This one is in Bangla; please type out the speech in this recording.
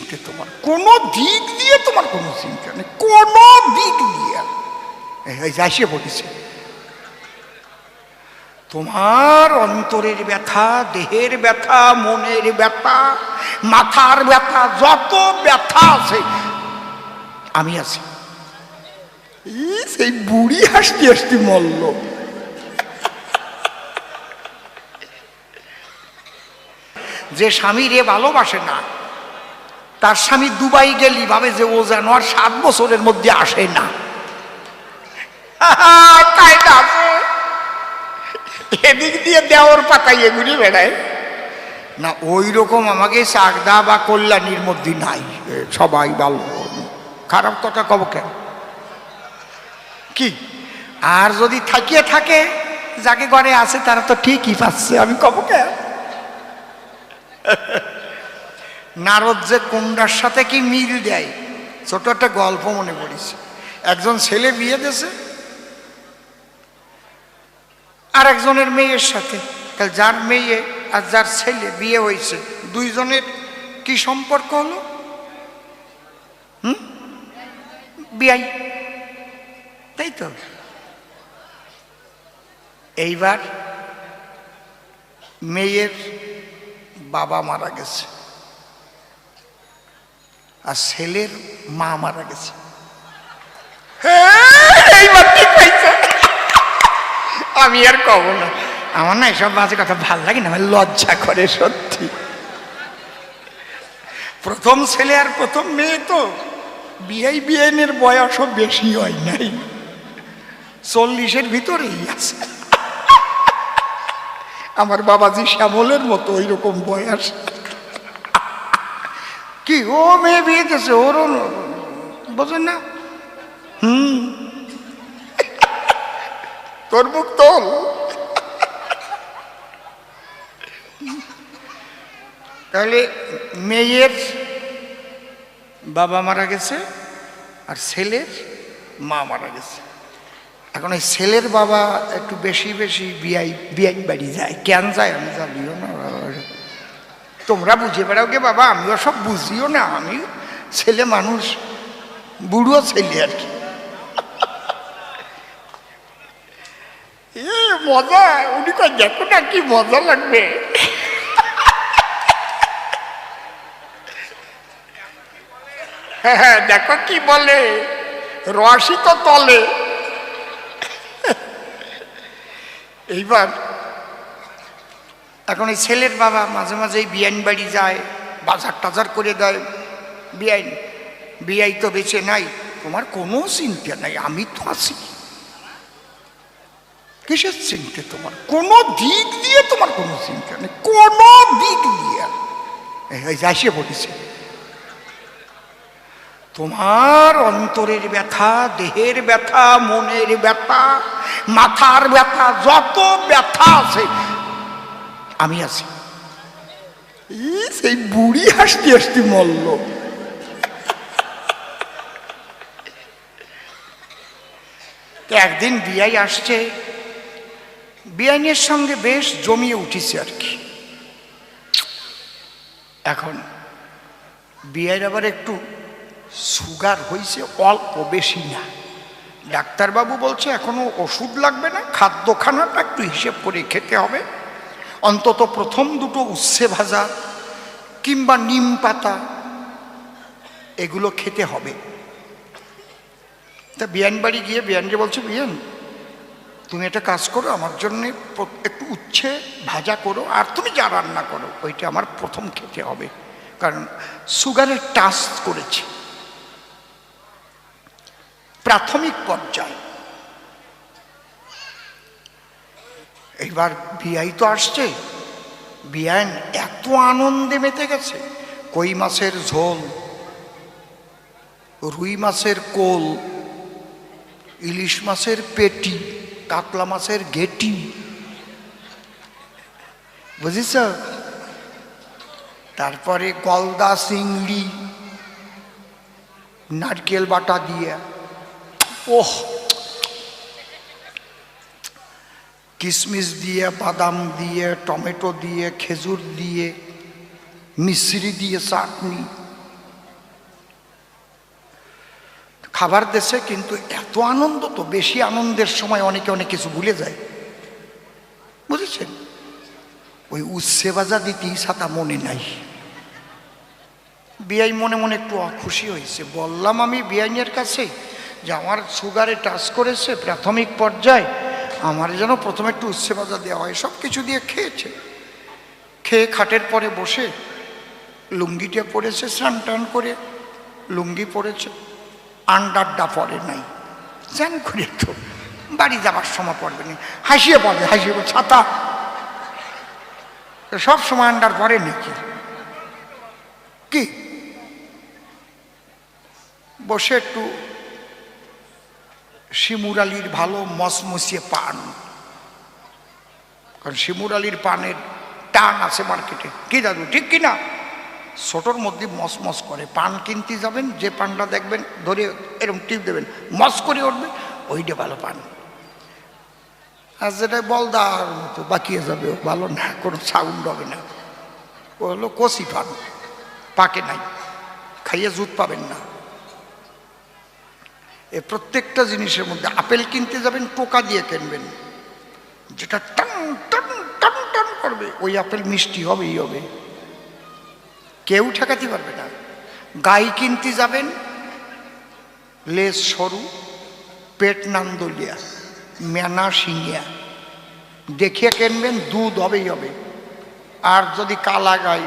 চিন্তা তোমার? কোনো দিক দিয়ে তোমার কোনো চিন্তা নেই, কোনো দিক দিয়ে। এসে বলেছে তোমার অন্তরের ব্যথা, দেহের ব্যথা, মনের ব্যথা, মাথার ব্যথা, যত ব্যথা আছে আমি আছি। সেই বুড়ি হাসতে হাসতে মরল। যে স্বামী রে ভালোবাসে না, তার স্বামী দুবাই গেলি ভাবে যে ও যেন আর 7 বছরের মধ্যে আসে না। এদিক দিয়ে দেওয়ার পাতাইয়ে ঘুরে বেড়ায় না, ওই রকম আমাকে চাকদা বা কল্যাণীর মধ্যে নাই। সবাই ভালো, খারাপ কথা কব কেন? কি আর যদি থাকিয়ে থাকে, যাকে ঘরে আছে তারা তো ঠিকই পাচ্ছে, আমি কব কেন? নারদ যে কুণ্ডার সাথে কি মিল দেয়, ছোট একটা গল্প মনে পড়েছে। একজন ছেলে বিয়ে দিয়েছে আর একজনের মেয়ের সাথে। যার মেয়ে আর যার ছেলে বিয়ে হয়েছে, দুইজনের কি সম্পর্ক হলো? বিয়াই, তাই তো। এইবার মেয়ের বাবা মারা গেছে আর ছেলের মা মারা গেছে। আমি আর কব না, আমার না এসব বাজে কথা ভাল লাগে না, আমার লজ্জা করে সত্যি। প্রথম ছেলে আর প্রথম মেয়ে তো বিয়ের বয়সও বেশি হয় নাই, 40-এর ভিতরেই আছে। আমার বাবাজি শ্যামলের মতো ওই রকম বয়স। কি ও মেয়ে বিয়ে দিয়েছে, ওরও বোঝেন না? তোর মুখ তোল। তাহলে মেয়ের বাবা মারা গেছে আর ছেলের মা মারা গেছে। এখন এই ছেলের বাবা একটু বেশি বেশি বিয়াই বাড়ি যায়। কেন যায় আমি জানিও না, তোমরা বুঝে বেড়াও গে বাবা, আমিও সব বুঝিও না, আমি ছেলে মানুষ, বুড়ো ছেলে আর কি। মজা, উনি কয় দেখো না কি মজা লাগবে। হ্যাঁ, দেখো কি বলে, রসই তো তলে। এইবার এখন এই ছেলের বাবা মাঝে মাঝে বিয়াইন বাড়ি যায়, বাজার টাজার করে দেয়। বিয়াই তো বেঁচে নাই, তোমার কোনো চিন্তা নাই, আমি তো আছি। কিসের চিন্তা তোমার? কোনো দিক দিয়ে তোমার কোনো চিন্তা নেই, কোনো দিক দিয়ে। যাইসে বলেছে তোমার অন্তরের ব্যথা, দেহের ব্যথা, মনের ব্যথা, মাথার ব্যথা, যত ব্যথা আছে আমি আছি। সেই বুড়ি হাসতে হাসতে মরল। একদিন বিয়াই আসছে, বিয়াইনের সঙ্গে বেশ জমিয়ে উঠেছে আর কি। এখন বিয়াইর আবার একটু সুগার হয়েছে, অল্প, বেশি না। ডাক্তারবাবু বলছে এখনো ওষুধ লাগবে না, খাদ্যখানাটা একটু হিসেব করে খেতে হবে, অন্তত প্রথম দুটো উচ্ছে ভাজা কিংবা নিম পাতা এগুলো খেতে হবে। তা বিয়ান বাড়ি গিয়ে বিয়ানকে বলছে, বিয়ান তুমি একটা কাজ করো, আমার জন্য একটু উচ্ছে ভাজা করো, আর তুমি যা রান্না করো ওইটা আমার প্রথম খেতে হবে, কারণ সুগারের টাস্ট করেছি প্রাথমিক পর্যায়ে। এইবার বিয়াই তো আসছে, বিয়ান এত আনন্দে মেতে গেছে, কই মাছের ঝোল, রুই মাছের কোল, ইলিশ মাছের পেটি, কাতলা মাছের গেটি, বুঝেছ? তারপরে গলদা চিংড়ি নারকেল বাটা দিয়ে, ওহ, কিশমিশ দিয়ে, বাদাম দিয়ে, টমেটো দিয়ে, খেজুর দিয়ে, মিশ্রি দিয়ে চাটনি, খাবার দেশে, কিন্তু এত আনন্দ, তো বেশি আনন্দের সময় অনেকে অনেক কিছু ভুলে যায়, বুঝেছেন? ওই উচ্ছে ভাজা দিতেই ছাতা মনে নাই। বিআই মনে মনে একটু অখুশি হয়েছে। বললাম আমি বিআইনের কাছে যে আমার সুগারে টাচ করেছে প্রাথমিক পর্যায়ে, আমার যেন প্রথমে একটু উচ্ছে ভাজা দেওয়া হয়। সব কিছু দিয়ে খেয়েছে। খেয়ে খাটের পরে বসে লুঙ্গিটা পরেছে, স্নান টান করে লুঙ্গি পরেছে, আন্ডারটা পরে নাই। স্নান করে তো বাড়ি যাবার সময় পড়বে না, হাসিয়ে পড়বে, হাসিয়ে ছাতা সব সময় আন্ডার পরে নাকি? কি বসে একটু শিমুর আলীর ভালো মসমসিয়ে পান, কারণ শিমুর আলীর পানের টান আছে মার্কেটে, কি দাদু ঠিক কিনা? ছোটোর মধ্যে মসমস করে। পান কিনতে যাবেন, যে পানটা দেখবেন ধরে এরকম টিপ দেবেন, মস করে উঠবে, ওইটা ভালো পান। আর যেটা বলদার মতো বাকিয়ে যাবে, ও ভালো না, কোনো সাউন্ড হবে না, ও হলো কচি পান, পাকে নাই, খাইয়ে জুত পাবেন না। এ প্রত্যেকটা জিনিসের মধ্যে আপেল কিনতে যাবেন টোকা দিয়ে কিনবেন, যেটা টান টান টান টান করবে ওই আপেল মিষ্টি হবেই হবে, কেউ ঠেকাতে পারবে না। গাই কিনতে যাবেন লেজ সরু, পেট নান্দলিয়া, মেনা শিঙিয়া দেখে কিনবেন, দুধ হবেই হবে। আর যদি কালা গাই